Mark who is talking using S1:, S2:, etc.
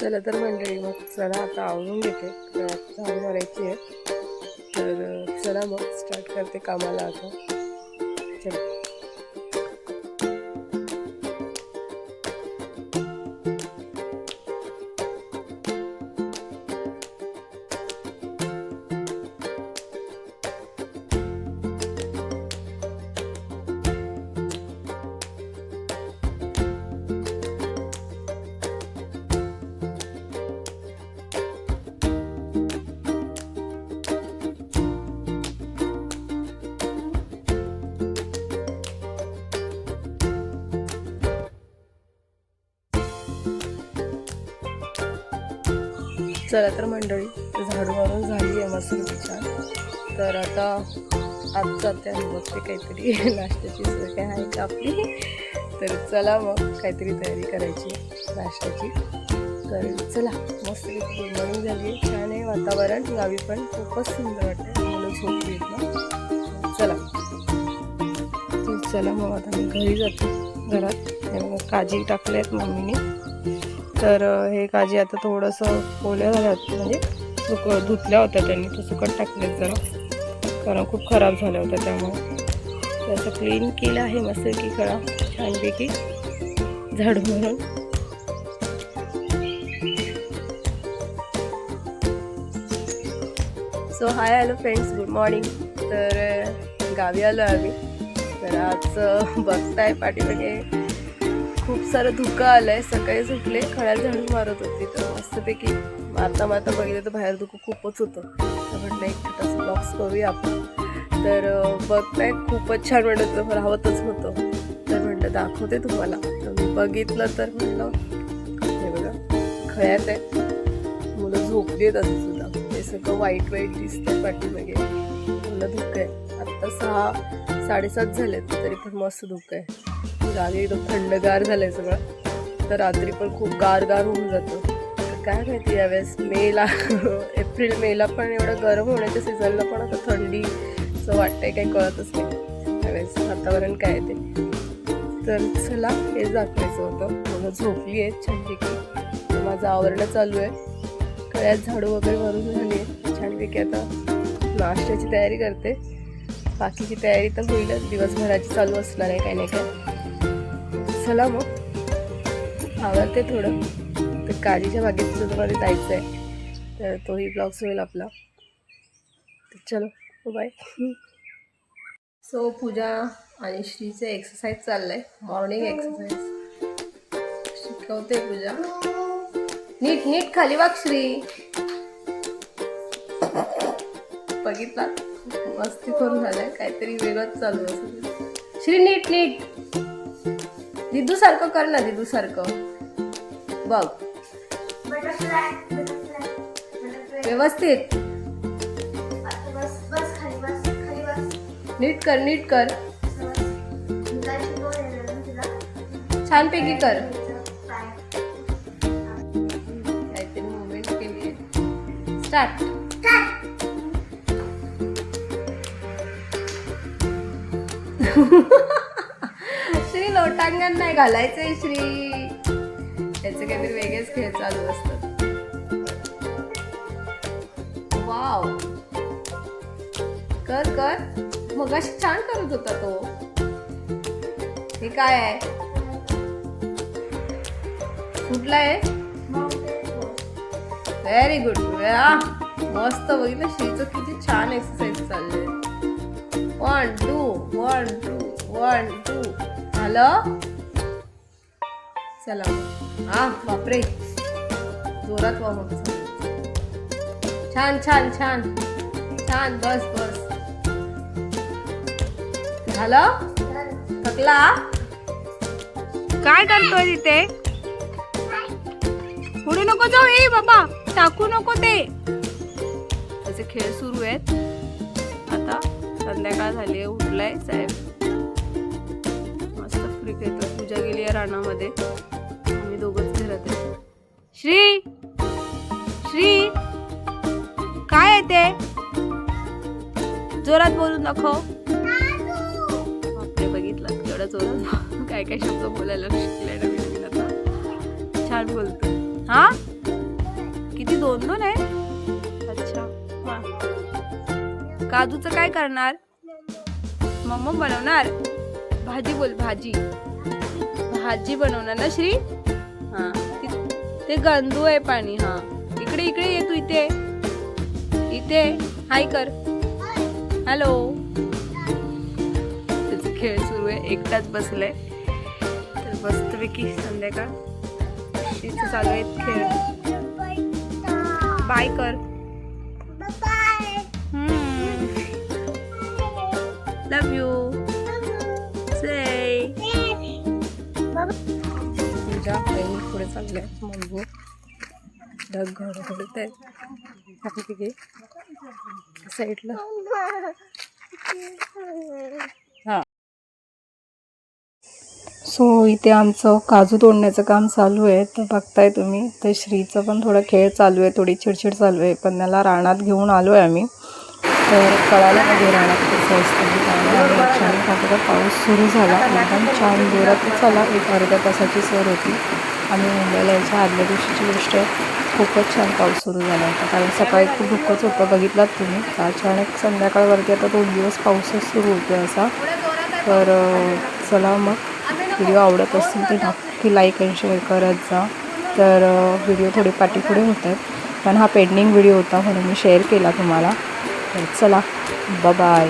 S1: चला तर मंडळी, मग चला आता आवरून घेते, झाडू मारायची आहे. तर चला मग स्टार्ट करते कामाला आता. चला. चला तर मंडळी, झाडू मारून झाली आहे मस्त छान. तर आता आज जाते आणि बघते काहीतरी नाश्त्याची सोय काय आहे का आपली. तर चला मग काहीतरी तयारी करायची नाश्त्याची. तर चला, मस्त गुड मॉर्निंग झाली आहे, छान आहे वातावरण, गावी पण खूपच सुंदर वाटतं, मुलं झोपली आहेत ना. चला मग आता मी घरी जाते. घरात काजी टाकले आहेत मम्मीने. तर हे काजी आता थोडंसं ओल्या झाल्यात, म्हणजे धुतल्या होत्या त्यांनी, तर सुकट टाकलेत जरा, कारण खूप खराब झाल्या होत्या. त्यामुळे असं क्लीन केलं आहे मस्त की खरा छानपैकी झाडू म्हणून. So hi hello friends, good morning. तर गावी आलो आम्ही. तर आज बघताय पाठीमागे खूप सारं धुकं आलंय. सकाळी झोपले, खळ्यात झाडू मारत होती, तर मस्तपैकी मारता बघितलं तर बाहेर धुकं खूपच होतं. तर म्हटलं एक छोटासा ब्लॉग्स करूया आपण. तर बघताय खूपच छान वाटत होतं, राहतच होतं. तर म्हटलं दाखवते तुम्हाला. तर मी बघितलं तर म्हटलं हे बघा, खळ्यात आहे, मुलं झोपली आहेत असं सुद्धा. हे सगळं वाईट दिसतंय पाठीमागे, मुलं धुकं आहे. आत्ता 6-7 झालेत, तरी पण मस्त धुकं आहे. गावी एकदम थंडगार झालंय सगळं. तर रात्री पण खूप गार होऊन जातं. तर काय माहिती यावेळेस एप्रिल मेला पण एवढं गरम होण्याच्या सीझनला पण आता थंडीचं वाटतंय, काही कळतच नाही यावेळेस वातावरण काय ते. तर चला, हेच दाखवायचं होतं. मुलं झोपली आहेत छानपैकी, माझं आवरणं चालू आहे. कळ्यात झाडू वगैरे मारून झाली आहे छानपैकी. आता नाश्त्याची तयारी करते, बाकीची तयारी तर होईलच, दिवसभराची चालू असणार आहे काही नाही काय. चला मग आवडते थोडं. तर काजीच्या बागेत सुद्धा मध्ये जायचं आहे, तर तोही ब्लॉग्स होईल आपला. तर चलो बाय. सो पूजा आणि श्रीचे एक्सरसाइज चाललंय, मॉर्निंग एक्सरसाइज शिकवते पूजा. नीट खाली वाग श्री. बघितला, मस्ती करून झालंय, काहीतरी वेगळंच चालू असं. श्री नीट दिदू सारखं कर ना, दिदू सारखं बघ व्यवस्थित. नीट कर छानपैकी कर. काहीतरी मुवमेंट केली. स्टार्ट. श्री लोटांगण नाही घालायचंय श्री, याचे काहीतरी वेगळेच खेळ चालू असतात. वाव, कर मगाशी छान करत होता तो. हे काय आहे, कुठलाय? Very good. मस्त. बघितलं श्रीचं किती छान एक्सरसाइज चाललंय. 1 2 झालं. चला, बापरे, जोरात वाहून. छान. बस झालं. थकला? काय करतोय तिथे? पुढे नको जाऊ. ए बाबा, टाकू नको ते. त्याचे खेळ सुरू आहेत. आता संध्याकाळ झाली आहे, उठलाय साहेब, मस्त फ्री खेळतो. पूजा गेली आहे रानामध्ये, आम्ही दोघंच घरात आहे. श्री काय आहे ते? जोरात बोलून दाखव. आपले बघितलं तेवढा जोरात काय शब्द बोलायला शिकलाय नवीन आता. छान बोलतो. किती 2-2 आहे. अच्छा काजूचं काय करणार? मम्मा बनवणार भाजी. बोल भाजी. भाजी बनवणार ना श्री. हा ते गंदू आहे पाणी. हा इकडे इकडे ये तू. इथे इथे हाय कर. हॅलो. त्याचा खेळ सुरू आहे. एकटाच बसलाय. तर मस्तपैकी संध्याकाळ तिचं चालू आहे खेळ. बाय कर. लव यू से. पूजा पुढे चाललंय. मम्मी ढग घडत आहे साईडला. हा सो इथे आमचं काजू तोडण्याचं काम चालू आहे. तर बघताय तुम्ही. तर श्रीचं पण थोडा खेळ चालू आहे. थोडी चिडचिड चालू आहे. पण त्याला रानात घेऊन आलो आहे आम्ही. तर कळाला म्हणजे रानात कसं असतं. आणि अचानक पाऊस सुरू झाला. एकदम छान जोरातच झाला. एक अर्ध्या तासाची सर होती. आम्ही मुंबईला यायच्या आदल्या दिवशीची गोष्ट आहे. खूपच छान पाऊस सुरू झाला होता. कारण सकाळी खूप धुकंच होतं. बघितलात तुम्ही. अचानक संध्याकाळवरती आता 2 दिवस पाऊसच सुरू होते असा. तर चला मग व्हिडिओ आवडत असेल तर नक्की लाईक आणि शेअर करत जा. तर व्हिडिओ थोडे पाठीपुढे होत आहेत. पण हा पेंडिंग व्हिडिओ होता म्हणून मी शेअर केला तुम्हाला. तर चला बाय.